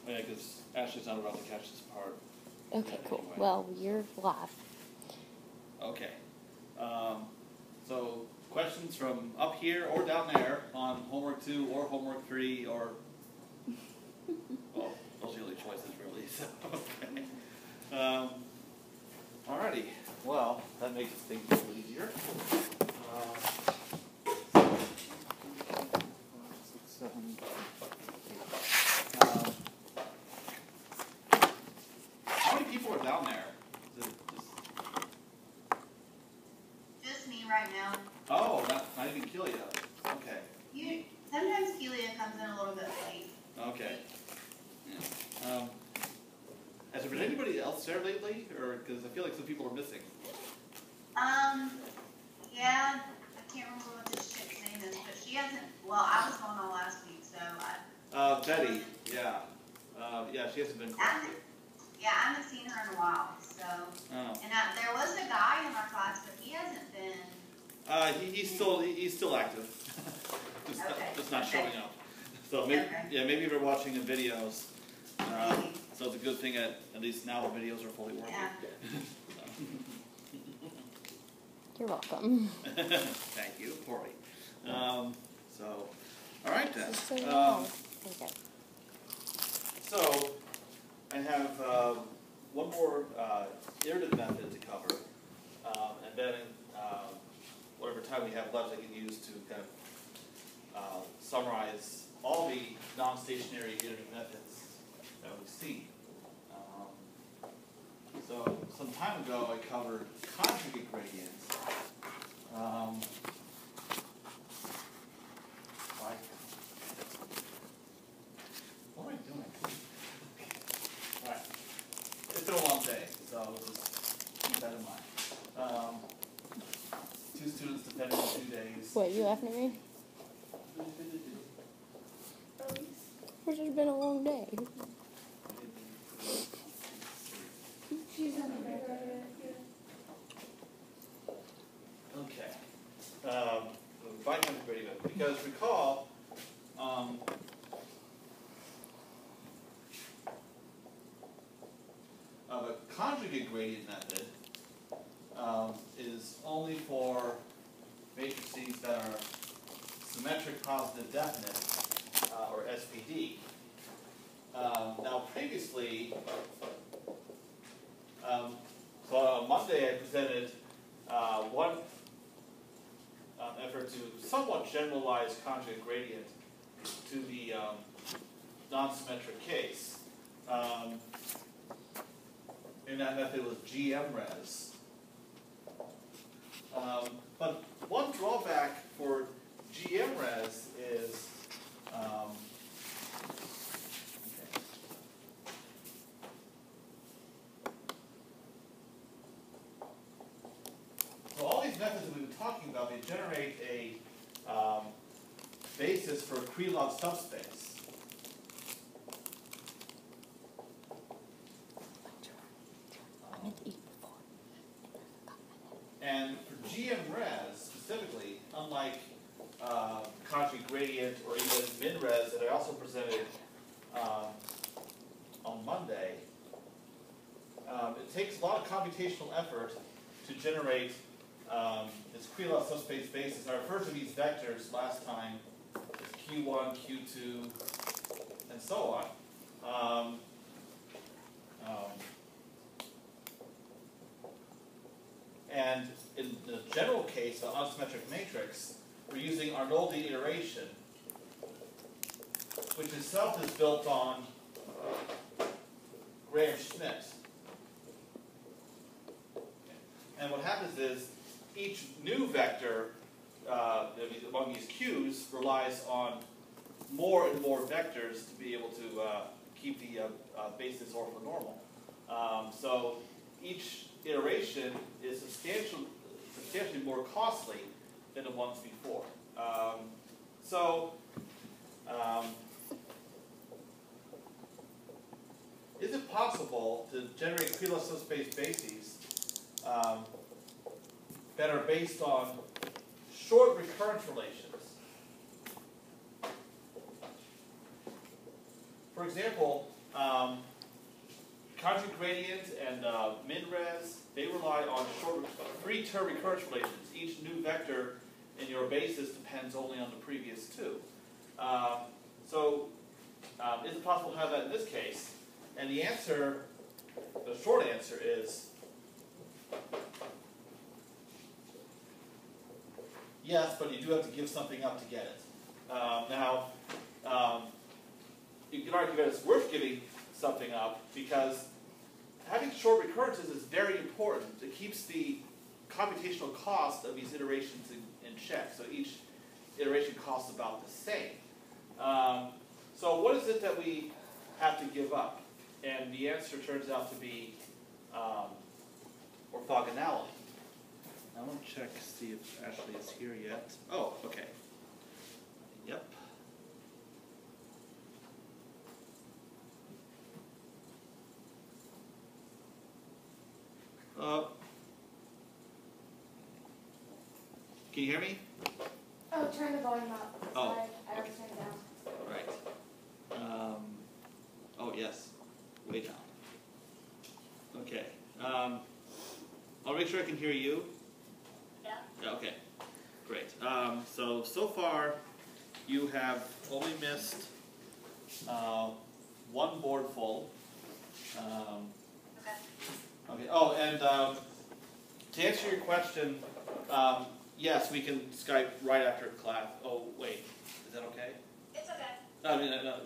Yeah, because Ashley's not about to catch this part. Okay, cool. Anyway. Well, you're live. Okay. So, questions from up here or down there on homework 2 or homework 3 or... well, those are the only choices, really. So, okay. Alrighty. Well, that makes things a little easier. 6, 7, 8. How many people are down there? Is it just me right now. Oh, not even Kelia. Okay. Sometimes Kelia comes in a little bit late. Okay. Yeah. Has there been anybody else there lately? Or because I feel like some people are missing. Yeah, I can't remember what this chick's name is, but she hasn't. Well, I was gone all last week, so I. Betty. Yeah. Yeah, she hasn't been. I haven't seen her in a while. So. Oh. And there was a guy in our class, but he hasn't been. He's still active. just not showing up. So maybe, yeah, maybe if you're watching the videos. So it's a good thing at least now the videos are fully working. Yeah. You're welcome. Thank you, Corey. All right then. This is so long. Okay. So I have one more iterative method to cover, and then whatever time we have left, I can use to kind of summarize all the non-stationary iterative methods that we see. So some time ago, I covered conjugate gradients. What am I doing? All right. It's been a long day, so just keep that in mind. 2 students depending on 2 days. What, you laughing at me? It's just been a long day. Okay. By conjugate gradient, because recall, the conjugate gradient method is only for matrices that are symmetric, positive, definite, or SPD. Now, previously, so on Monday I presented one effort to somewhat generalize conjugate gradient to the non-symmetric case. And that method was GMRes. But one drawback for GMRes is so all these methods that we've been talking about, they generate a basis for a Krylov subspace. And for GMRes specifically, unlike conjugate gradient or even MinRes that I also presented on Monday, it takes a lot of computational effort to generate this Krylov subspace basis. I referred to these vectors last time as Q1, Q2, and so on. And in the general case, the unsymmetric matrix, we're using Arnoldi iteration, which itself is built on Graham-Schmidt. And what happens is each new vector among these Q's relies on more and more vectors to be able to keep the basis orthonormal. So each iteration is substantially more costly than the ones before. Is it possible to generate Krylov subspace bases that are based on short recurrence relations? For example, conjugate gradient and min-res, they rely on short three-term recurrence relations. Each new vector in your basis depends only on the previous two. Is it possible to have that in this case? And the answer, the short answer is yes, but you do have to give something up to get it. You can argue that it's worth giving something up because having short recurrences is very important. It keeps the computational cost of these iterations in check. So each iteration costs about the same. So what is it that we have to give up? And the answer turns out to be orthogonality. I want to check, see if Ashley is here yet. Oh, okay. Yep. Can you hear me? Oh, turn the volume up. Oh, Sorry, I already okay. turned it down. Right. Oh, yes. Way down. Okay. I'll make sure I can hear you. Yeah, okay. Great. So far, you have only missed one board full. Okay. Oh, and to answer your question, yes, we can Skype right after class. Oh, wait. Is that okay? It's okay. No, no.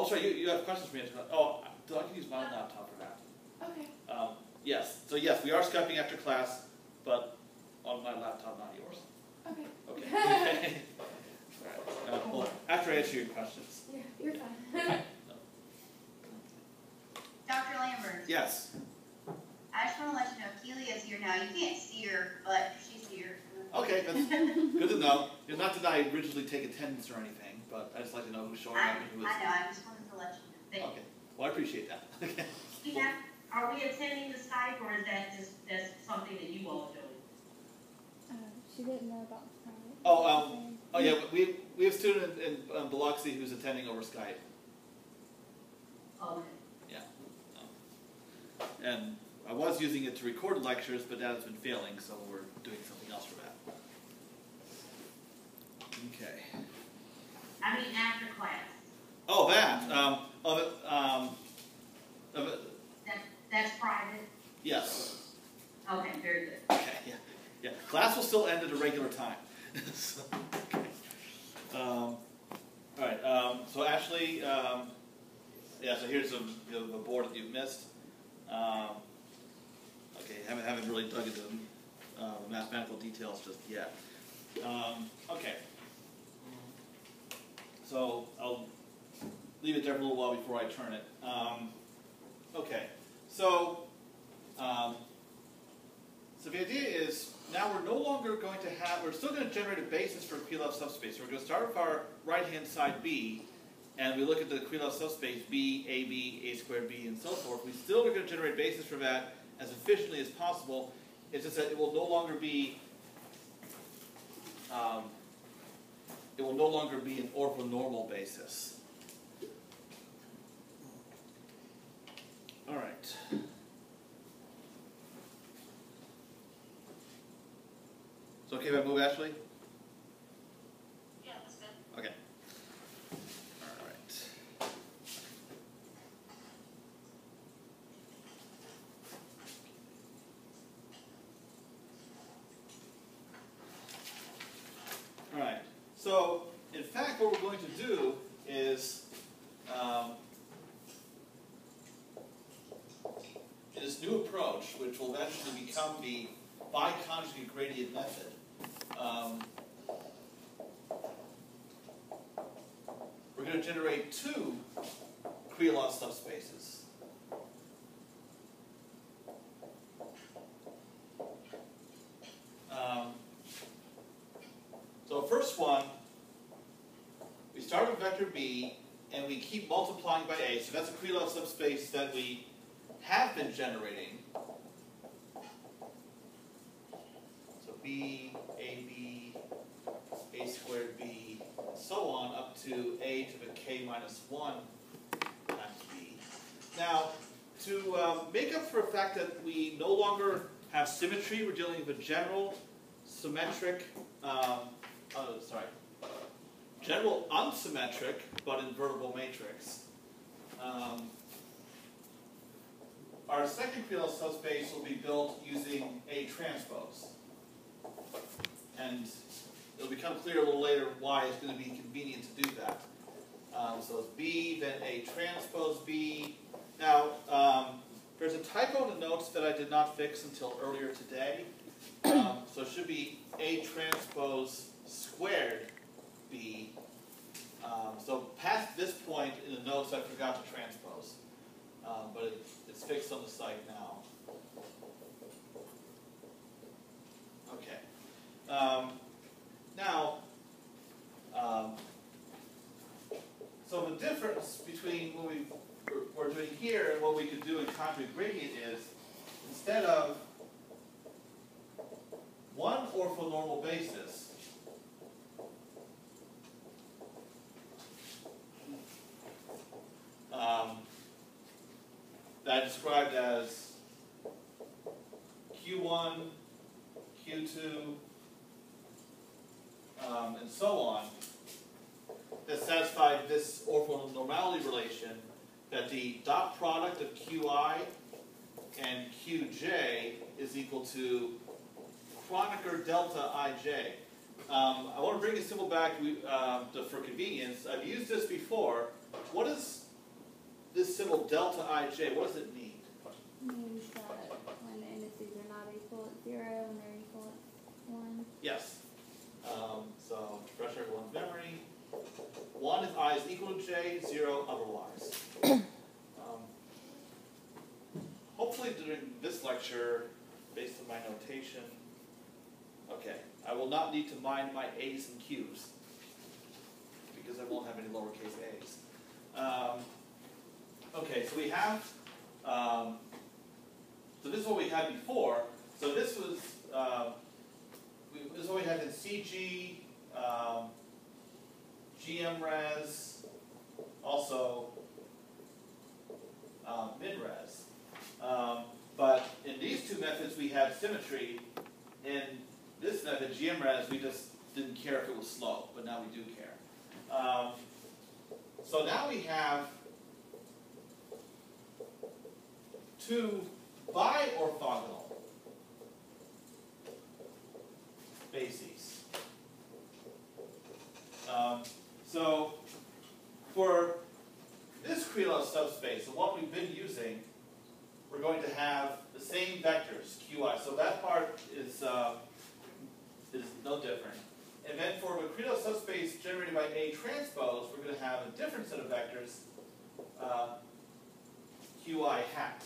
Sorry, you have questions for me. Oh, I can use my laptop for that. Okay. Yes. So yes, we are Skyping after class, but on my laptop, not yours. Okay. Okay. All right. Well, after I answer your questions. Yeah, you're fine. Dr. Lambert, Yes. I just want to let you know, Keely is here now. You can't see her, but she's here. Okay, that's good to know. Not that I originally take attendance or anything, but I just like to know who's showing up and who I isn't. know, I just wanted to let you know. Thank Okay. Well, I appreciate that. Okay. Yeah, are we attending the Skype, or is that just, that's something that you all are doing? She didn't know about Skype. Oh yeah, we have a student in Biloxi who's attending over Skype. Okay. Yeah. And I was using it to record lectures, but that has been failing, so we're doing something else for that. Okay. I mean, after class. Oh, that. That's private? Yes. Okay, very good. Okay. Yeah. Class will still end at a regular time. So, okay. All right. So Ashley, yeah. So here's the board that you've missed. Okay. Haven't really dug into the mathematical details just yet. Okay. So I'll leave it there for a little while before I turn it. Okay. So the idea is now we're no longer going to have, we're still going to generate a basis for a Krylov subspace. We're going to start with our right-hand side B, and we look at the Krylov subspace B, AB, A squared B, and so forth. We still are going to generate basis for that as efficiently as possible. It's just that it will no longer be an orthonormal basis. All right. So okay if I move, Ashley? Yeah, that's good. Okay. All right. All right. So, in fact, what we're going to do is this new approach, which will eventually become the biconjugate gradient method. We're going to generate two Krylov subspaces. So first one, we start with vector B, and we keep multiplying by A. So that's a Krylov subspace that we have been generating. So B, AB, A squared B, and so on up to A to the K minus 1 Now, to make up for the fact that we no longer have symmetry, we're dealing with a general symmetric, general unsymmetric but invertible matrix. Our second Creel subspace will be built using A transpose. And it'll become clear a little later why it's going to be convenient to do that. So it's B, then A transpose B. Now, there's a typo in the notes that I did not fix until earlier today. So it should be A transpose squared B. So past this point in the notes, I forgot to transpose. But it's fixed on the site now. Okay. So the difference between what we're doing here and what we could do in conjugate gradient is, instead of one orthonormal basis, that I described as Q1, Q2, and so on, that satisfied this orthonormality relation, that the dot product of Qi and Qj is equal to Kronecker delta Ij. I want to bring this symbol back for convenience. I've used this before. What is this symbol delta Ij? What does it mean? Means that when the indices are not equal at 0 and they're equal at 1. Yes. So, refresh everyone's memory. 1 if I is equal to j, 0 otherwise. Hopefully during this lecture, based on my notation, okay, I will not need to mind my a's and q's, because I won't have any lowercase a's. Okay, so we have, so this is what we had before. So this was, this is what we had in CG, GMRes, also MinRes. But in these two methods we had symmetry. In this method, GMRes, we just didn't care if it was slow, but now we do care. So now we have two bi-orthogonal bases. So for this Krylov subspace, the one we've been using, we're going to have the same vectors, Qi. So that part is no different. And then for the Krylov subspace generated by A transpose, we're going to have a different set of vectors, Qi hat.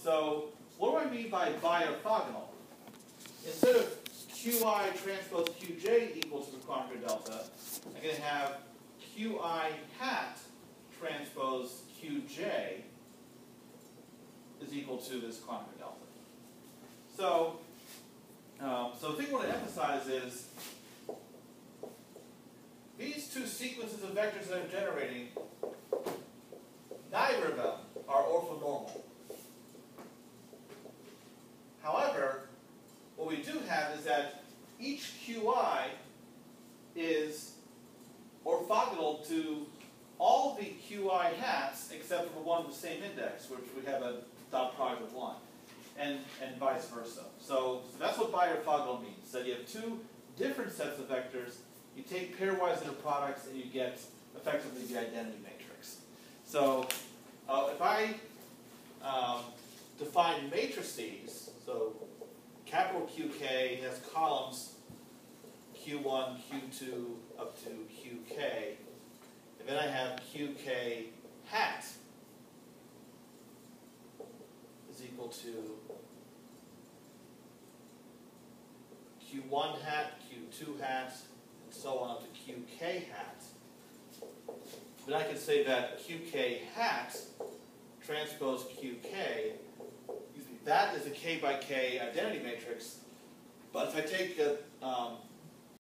So what do I mean by bi-orthogonal? Instead of Qi transpose Qj equals the Kronecker delta, I'm going to have Qi hat transpose Qj is equal to this Kronecker delta. So, so the thing I want to emphasize is these two sequences of vectors that I'm generating, neither of them are orthonormal. However, what we do have is that each Qi is orthogonal to all the Qi hats except for the one with the same index, which we have a dot product of 1, and vice versa. So that's what bi-orthogonal means. So you have two different sets of vectors, you take pairwise inner products, and you get effectively the identity matrix. So if I define matrices, so capital QK has columns Q1, Q2, up to QK, and then I have QK hat is equal to Q1 hat, Q2 hat, and so on up to QK hat. Then I can say that QK hat transpose QK, that is a K by K identity matrix. But if I take